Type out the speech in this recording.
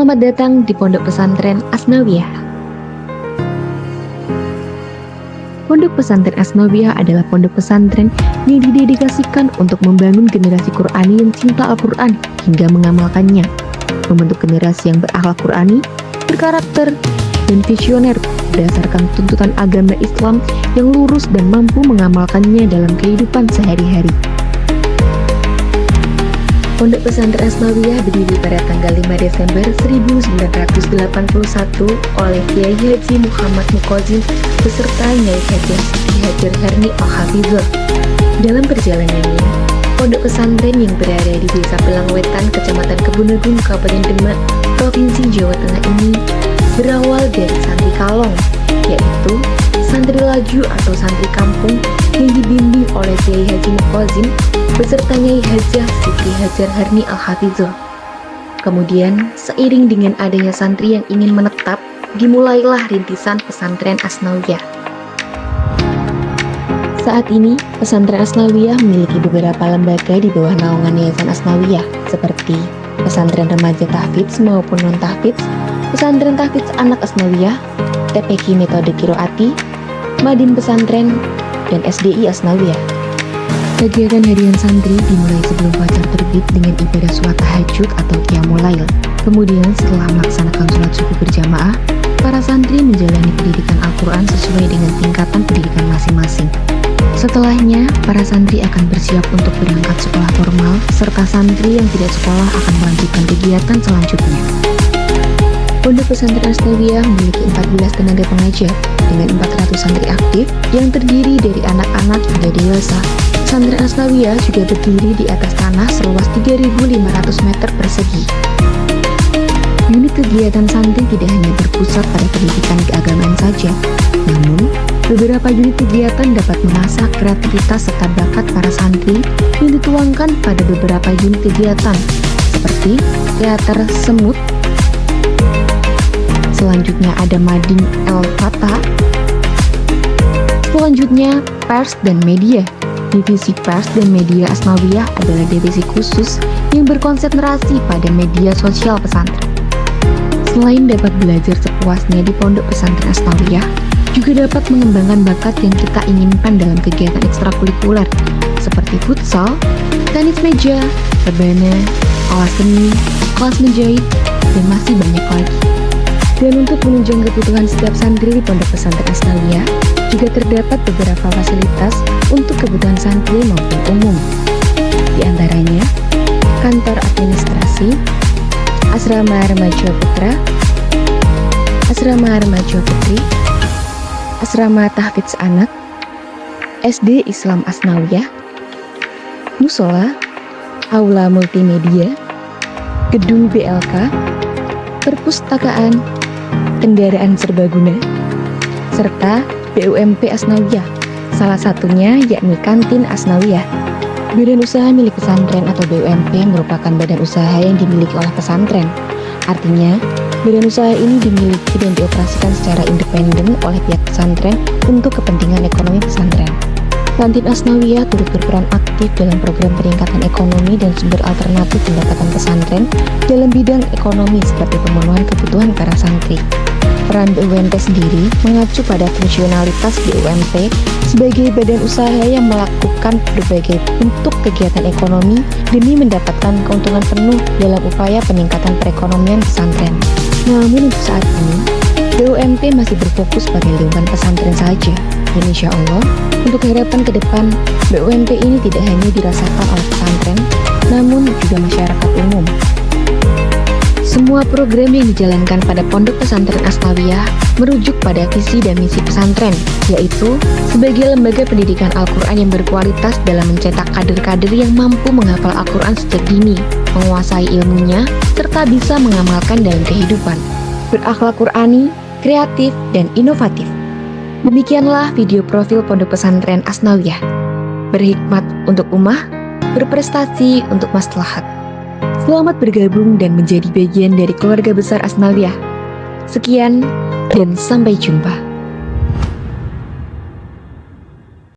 Selamat datang di Pondok Pesantren Asnawiyah. Pondok Pesantren Asnawiyah adalah pondok pesantren yang didedikasikan untuk membangun generasi Qur'ani yang cinta Al-Quran hingga mengamalkannya, membentuk generasi yang berakhlak Qur'ani, berkarakter, dan visioner berdasarkan tuntutan agama Islam yang lurus dan mampu mengamalkannya dalam kehidupan sehari-hari. Pondok Pesantren Asnawiyah berdiri pada tanggal 5 Desember 1981 oleh Kiai Haji Muhammad Muqozzim beserta Nyai Haji Siti Hajar Herni Al-Hafizah. Dalam perjalanannya, pondok pesantren yang berada di Desa Pelangwetan, Kecamatan Kebun Agung, Kabupaten Demak, Provinsi Jawa Tengah ini berawal dari santri kalong, yaitu santri laju atau santri kampung yang dibimbing oleh Kiai Haji Muqozzim beserta Nyai Hajah Siti Hajar Herni Al-Hafizah. Kemudian, seiring dengan adanya santri yang ingin menetap, dimulailah rintisan pesantren Asnawiyah. Saat ini, pesantren Asnawiyah memiliki beberapa lembaga di bawah naungan Yayasan Asnawiyah, seperti pesantren remaja tahfidz maupun non-tahfidz, pesantren tahfidz anak Asnawiyah, TPQ metode Qiroati, Madin Pesantren, dan SDI Asnawiyah. Kegiatan harian santri dimulai sebelum fajar terbit dengan ibadah sholat tahajud atau qiyamul lail. Kemudian setelah melaksanakan sholat subuh berjamaah, para santri menjalani pendidikan Al-Quran sesuai dengan tingkatan pendidikan masing-masing. Setelahnya, para santri akan bersiap untuk berangkat sekolah formal, serta santri yang tidak sekolah akan melanjutkan kegiatan selanjutnya. Pondok Pesantren Asnawiyah memiliki 14 tenaga pengajar dengan 400 santri aktif yang terdiri dari anak-anak hingga dewasa. Pesantren Asnawiyah juga berdiri di atas tanah seluas 3.500 meter persegi. Unit kegiatan santri tidak hanya berpusat pada pendidikan keagamaan saja, namun beberapa unit kegiatan dapat mengasah kreativitas serta bakat para santri yang dituangkan pada beberapa unit kegiatan, seperti teater semut. Selanjutnya ada Mading El-Fatah. Selanjutnya pers dan media. Divisi pers dan media Asnawiyah adalah divisi khusus yang berkonsentrasi pada media sosial pesantren. Selain dapat belajar sepuasnya di Pondok Pesantren Asnawiyah, juga dapat mengembangkan bakat yang kita inginkan dalam kegiatan ekstrakurikuler seperti futsal, tenis meja, rebana, kelas seni, kelas menjahit, dan masih banyak lagi. Dan untuk menunjang kebutuhan setiap santri di Pondok Pesantren Asnawiyah, juga terdapat beberapa fasilitas untuk kebutuhan santri maupun umum. Di antaranya, kantor administrasi, asrama remaja putra, asrama remaja putri, asrama tahfidz anak, SD Islam Asnawiyah, musola, aula multimedia, gedung BLK, perpustakaan, kendaraan serbaguna, serta BUMP Asnawiyah, salah satunya yakni kantin Asnawiyah. Badan usaha milik pesantren atau BUMP merupakan badan usaha yang dimiliki oleh pesantren. Artinya, badan usaha ini dimiliki dan dioperasikan secara independen oleh pihak pesantren untuk kepentingan ekonomi pesantren. Kantin Asnawiyah turut berperan aktif dalam program peningkatan ekonomi dan sumber alternatif pendapatan pesantren dalam bidang ekonomi seperti pemenuhan kebutuhan para santri. Peran BUMP sendiri mengacu pada fungsionalitas BUMP sebagai badan usaha yang melakukan berbagai bentuk kegiatan ekonomi demi mendapatkan keuntungan penuh dalam upaya peningkatan perekonomian pesantren. Namun untuk saat ini, BUMP masih berfokus pada lingkungan pesantren saja. Dan insya Allah, untuk harapan ke depan, BUMP ini tidak hanya dirasakan oleh pesantren, namun juga masyarakat umum. Semua program yang dijalankan pada Pondok Pesantren Asnawiyah merujuk pada visi dan misi pesantren, yaitu sebagai lembaga pendidikan Al-Quran yang berkualitas dalam mencetak kader-kader yang mampu menghafal Al-Quran sejak dini, menguasai ilmunya, serta bisa mengamalkan dalam kehidupan, berakhlak Qur'ani, kreatif, dan inovatif. Demikianlah video profil Pondok Pesantren Asnawiyah. Berhikmat untuk ummah, berprestasi untuk maslahat. Selamat bergabung dan menjadi bagian dari keluarga besar Asnawiyah. Sekian dan sampai jumpa.